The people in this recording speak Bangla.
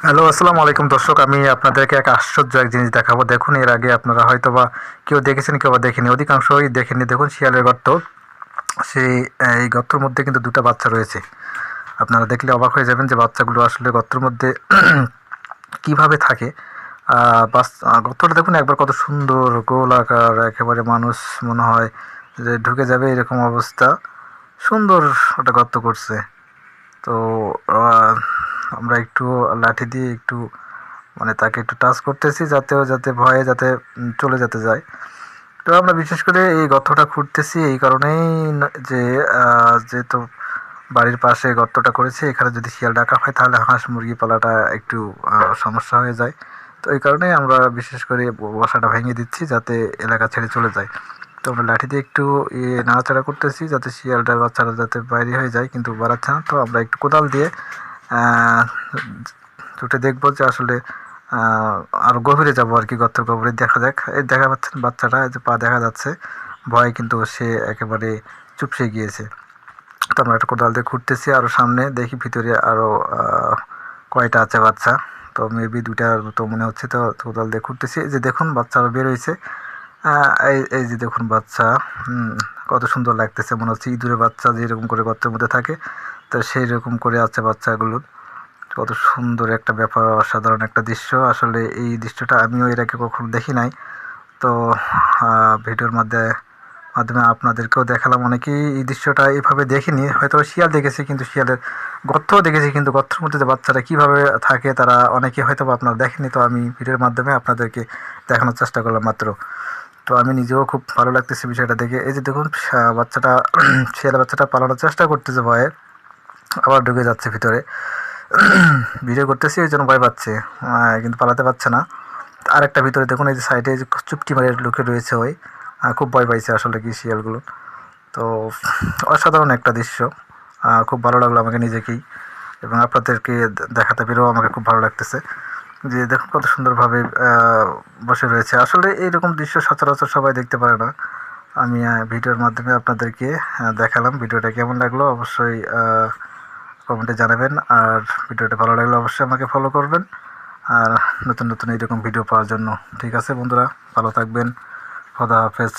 হ্যালো, আসসালামু আলাইকুম দর্শক। আমি আপনাদেরকে এক আশ্চর্য এক জিনিস দেখাবো। দেখুন, এর আগে আপনারা হয়তোবা কেউ দেখেছেন, কেউ বা দেখেনি, অধিকাংশই দেখেননি। দেখুন, শিয়ালের গর্ত। সেই এই গর্তের মধ্যে কিন্তু দুটো বাচ্চা রয়েছে। আপনারা দেখলে অবাক হয়ে যাবেন যে বাচ্চাগুলো আসলে গর্তের মধ্যে কিভাবে থাকে। গর্তটা দেখুন একবার, কত সুন্দর গোল আকার, একেবারে মানুষ মনে হয় যে ঢুকে যাবে এরকম অবস্থা। সুন্দর একটা গর্ত করছে। তো আহ, আমরা একটু লাঠি দিয়ে একটু মানে তাকে একটু টাচ করতেছি, যাতে ভয়ে যাতে চলে যেতে যায়। তো আমরা বিশেষ করে এই গর্তটা খুঁড়তেছি এই কারণেই, যে যেহেতু বাড়ির পাশে গর্তটা করেছে, এখানে যদি শিয়াল ডাকা হয় তাহলে হাঁস মুরগি পালাটা একটু সমস্যা হয়ে যায়। তো এই কারণেই আমরা বিশেষ করে বসাটা ভেঙে দিচ্ছি যাতে এলাকা ছেড়ে চলে যায়। তো আমরা লাঠি দিয়ে একটু নাড়াচাড়া করতেছি যাতে শিয়ালটার বাচ্চারা যাতে বাইরে হয়ে যায়, কিন্তু বাড়াচ্ছে না। তো আমরা একটু কোদাল দিয়ে ছুটে দেখবো যে আসলে আরও গভীরে যাবো আর কি, গর্তের গভীরে দেখা পাচ্ছেন বাচ্চাটা, যে পা দেখা যাচ্ছে। ভয়ে কিন্তু সে একেবারে চুপসে গিয়েছে। তো আমরা একটা কোদাল দিয়ে খুঁড়তেছি, আরও সামনে দেখি ভিতরে আরও কয়টা আছে বাচ্চা। তো মেবি দুইটার মতো মনে হচ্ছে। তো কোদাল দিয়ে খুঁড়তেছি, এই যে দেখুন বাচ্চা বের হয়েছে। এই যে দেখুন বাচ্চা, কত সুন্দর লাগতেছে, মনে হচ্ছে ইঁদুরের বাচ্চা যেরকম করে গর্তের মধ্যে থাকে, তো সেই রকম করে আছে বাচ্চাগুলোর। কত সুন্দর একটা ব্যাপার, অসাধারণ একটা দৃশ্য। আসলে এই দৃশ্যটা আমিও এর আগে কখনো দেখি নাই। তো ভিডিওর মাধ্যমে আপনাদেরকেও দেখালাম। অনেকেই এই দৃশ্যটা এইভাবে দেখিনি, হয়তো শিয়াল দেখেছে, কিন্তু শিয়ালের গর্তও দেখেছি, কিন্তু গর্তের মধ্যে যে বাচ্চারা কীভাবে থাকে তারা অনেকে হয়তো বা আপনারা দেখেনি। তো আমি ভিডিওর মাধ্যমে আপনাদেরকে দেখানোর চেষ্টা করলাম মাত্র। তো আমি নিজেও খুব ভালো লাগতেছে বিষয়টা দেখে। এই যে দেখুন বাচ্চাটা শিয়ালের বাচ্চাটা পালানোর চেষ্টা করতেছে ভয়ে, আবার ঢুকে যাচ্ছে ভিতরে। ভিডিও করতেছি ওই জন্য ভয় পাচ্ছে, কিন্তু পালাতে পারছে না। আরেকটা ভিতরে দেখুন, এই যে সাইডে যে চুপটি মারে লুকে রয়েছে, ওই খুব ভয় পাইছে আসলে কি শিয়ালগুলো। তো অসাধারণ একটা দৃশ্য, খুব ভালো লাগলো আমাকে নিজেকেই, এবং আপনাদেরকে দেখাতে পেরেও আমাকে খুব ভালো লাগতেছে। যে দেখুন কত সুন্দরভাবে বসে রয়েছে। আসলে এইরকম দৃশ্য সচরাচর সবাই দেখতে পারে না। আমি ভিডিওর মাধ্যমে আপনাদেরকে দেখালাম। ভিডিওটা কেমন লাগলো অবশ্যই কমেন্টে জানাবেন। আর ভিডিওটা ভালো লাগলে অবশ্যই আমাকে ফলো করবেন, আর নতুন নতুন এইরকম ভিডিও পাওয়ার জন্য। ঠিক আছে বন্ধুরা, ভালো থাকবেন। খোদা হাফেজ।